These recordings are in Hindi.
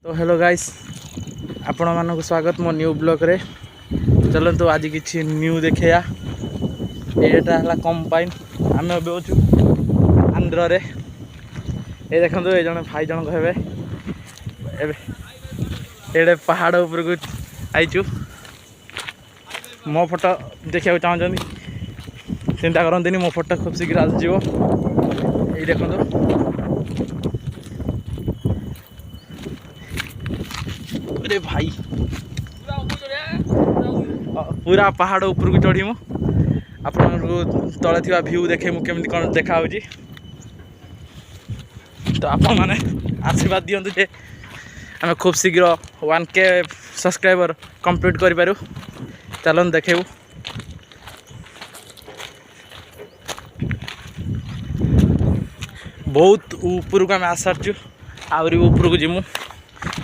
तो हेलो गाइस आपण मानक स्वागत मो न्यू ब्लॉग रे। चलतु आज किसी न्यू देखा यहाँ है कंपाइन आम अच्छु आंध्र रे। ये देखो ये जन भाई जन कहते पहाड़ उपर को आईचु मो फोटो देखा चाहते चिंता करते मो फोटो खूब शीघ्र आसो। ये देखो अरे भाई पूरा पहाड़ ऊपर को चढ़ी आप तले थी भ्यू देखे मुझे कौन देखा तो आप मैंने आशीर्वाद दिंतु जे आम खूब शीघ्र 1K सब्सक्राइबर कंप्लीट करूँ। चलन देखेबू बहुत ऊपर को आम आस सारचु आहरी ऊपर को जीमु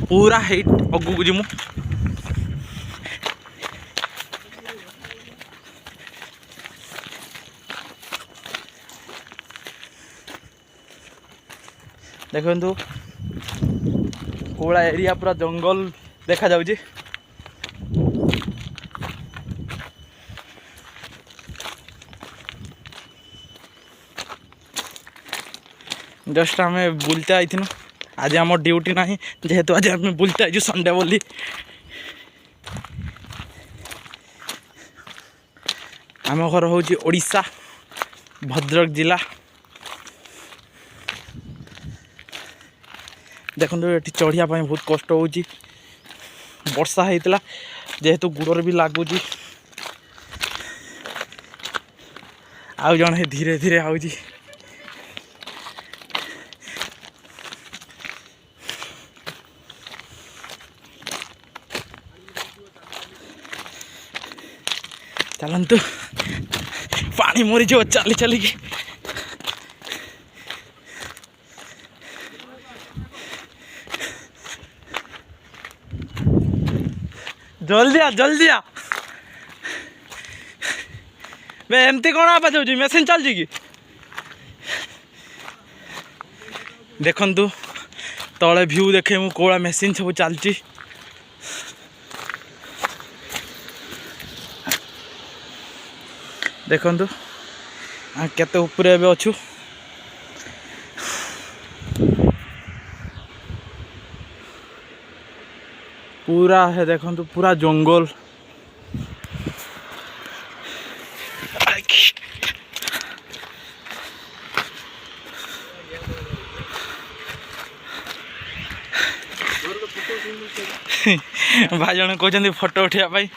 पूरा हाइट अगू को जीमु। देखु कोला एरिया पूरा जंगल देखा जाउची। जस्ट आम बुलते आई थी आज आम ड्यूटी ना जेहेतु आज आम बुलते आई संडे बोली। आम घर हूँ ओडिशा भद्रक जिला। देखो ये चढ़िया बहुत कष्ट हो वर्षा होता जेहेतु गुड़र भी लगुच आउ जन धीरे धीरे आउची। चलतु पानी मरीज चली चलिकी जल्दी आ बे एमती कौन आवाज हो मेसीन चलती कि देखु तले भ्यू देखे मु कोला मेसीन सब चलती। देखु केते ऊपर एबे अच्छु पूरा है। देखो पूरा जंगल भाई जन कहते फोटो उठाई।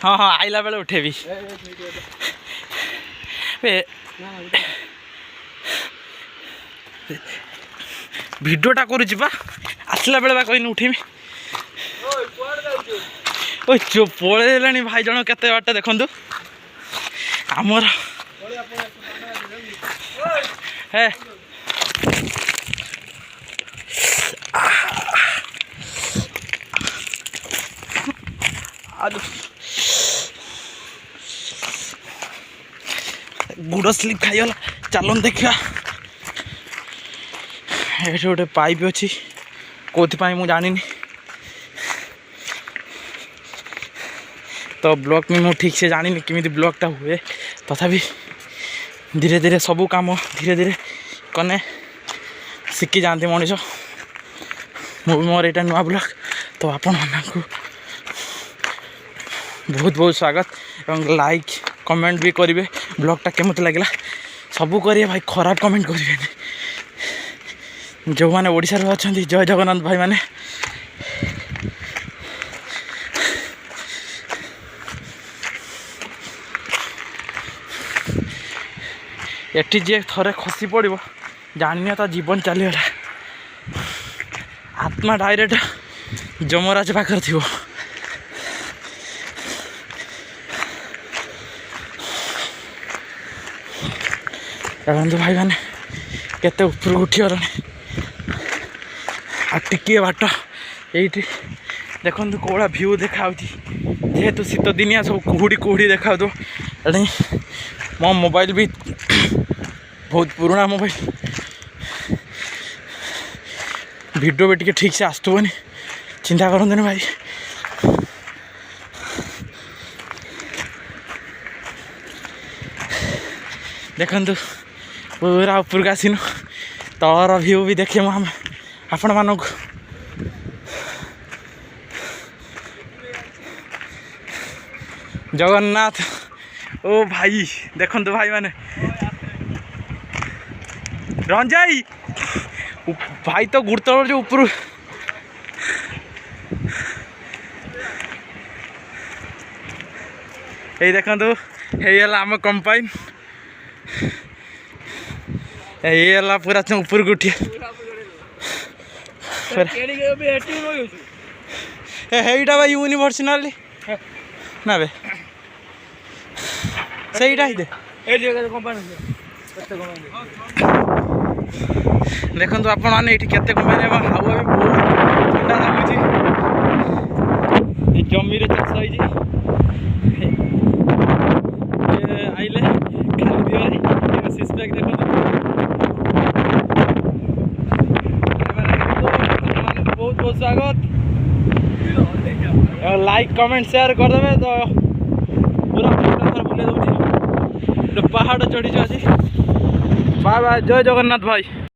हाँ हाँ आइला बेले उठेबी भिडियोटा करुची आसला बेले कहनी उठेबी ओ जो पलैलानी भाई जन केते बाट देखु आमर हे गुड़ स्लीप खाईगला। चलन देखा ये गोटे पाइप अच्छी कौन मुझे जानी तो ब्लॉक में मुझे ठीक से जानी किमी ब्लॉकटा हुए तथापि धीरे धीरे सबू काम धीरे धीरे कने शिखी जाती मनीष। मोर यहाँ नुआ ब्लॉग तो आपण मानू बहुत बहुत स्वागत और लाइक कमेंट भी करेंगे। ब्लॉगटा केमती लगे सबू करेंगे भाई खराब कमेंट करेंगे जो मैंने ओडिशा रे अच्छा जय जगन्नाथ भाई मैंने एटी जे थरे खसी पड़ो जानी ता जीवन चलीगला आत्मा डायरेक्ट जमराज पाखर थी। देखते भाई मैंने केते ऊपर उठिगल टिके बाट ये देखु कौड़ा भ्यू देखा जेहेतु शीत दिनिया सब कुहुड़ी कुहुड़ी देखा एणे मो मोबाइल भी बहुत पुराना मोबाइल वीडियो भी ठीक से आसुबनी चिंता करते भाई। देखु पूरा उपरକୁ आसिनु तलर व्यू भी देखे आपण मानक जगन्नाथ। ओ भाई देखु भाई माने रंजाई भाई तो गुड़तल जो ऊपर ये देखु ये आम कंपाइन ये पूरा ऊपर को उठी एटा भाई यूनिवर्सिटी ना बे सहीटा ही दे देखो आपण मैंने ये केते कंपानी हावा भी बहुत ठंडा लगुच जमी चाष आइले खाली दिवाली सिस्पैक देखो बहुत बहुत स्वागत। लाइक कमेंट शेयर करदे तो पूरा बुले दूसरी पहाड़ चढ़ी आज। बाय बाय जय जगन्नाथ भाई।